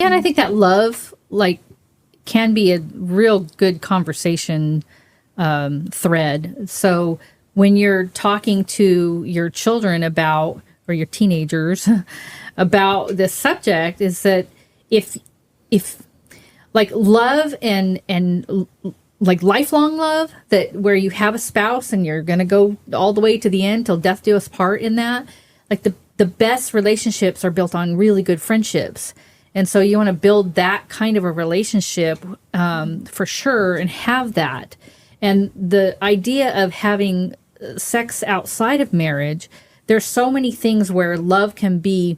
and I think that love, like, can be a real good conversation thread. So when you're talking to your children about, or your teenagers about this subject, is that if like love and like lifelong love, that where you have a spouse and you're going to go all the way to the end till death do us part in that, like the best relationships are built on really good friendships. And so you want to build that kind of a relationship for sure, and have that. And the idea of having sex outside of marriage, there's so many things where love can be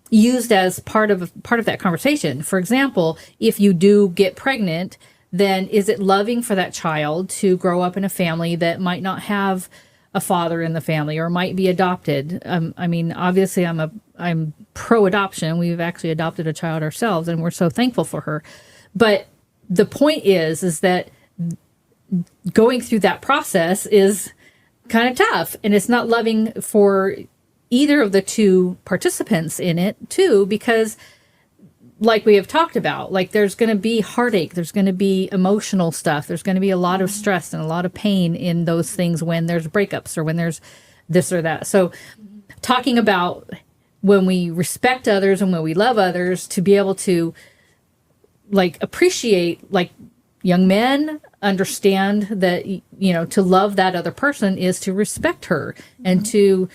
used as part of that conversation. For example, if you do get pregnant, then is it loving for that child to grow up in a family that might not have a father in the family or might be adopted? I mean, obviously I'm pro adoption. We've actually adopted a child ourselves, and we're so thankful for her. But the point is that going through that process is kind of tough, and it's not loving for either of the two participants in it too, because like we have talked about, like there's going to be heartache, there's going to be emotional stuff, there's going to be a lot of stress and a lot of pain in those things when there's breakups or when there's this or that. So talking about when we respect others and when we love others, to be able to like appreciate, like young men understand that, you know, to love that other person is to respect her and to,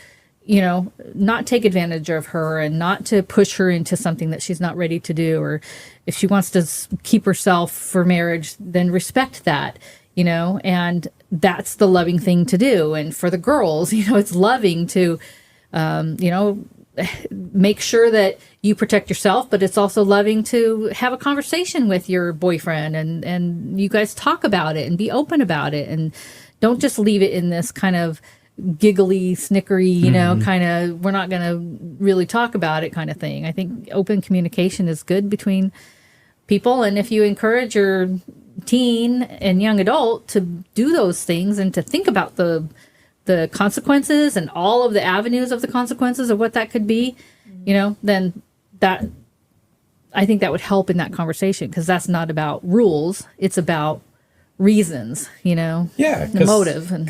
you know, not take advantage of her and not to push her into something that she's not ready to do. Or if she wants to keep herself for marriage, then respect that, you know, and that's the loving thing to do. And for the girls, you know, it's loving to, you know, make sure that you protect yourself, but it's also loving to have a conversation with your boyfriend and you guys talk about it and be open about it, and don't just leave it in this kind of giggly, snickery, you know, kind of, we're not going to really talk about it kind of thing. I think open communication is good between people. And if you encourage your teen and young adult to do those things and to think about the consequences and all of the avenues of the consequences of what that could be, you know, then that, I think that would help in that conversation, because that's not about rules. It's about reasons, you know, yeah, the motive. And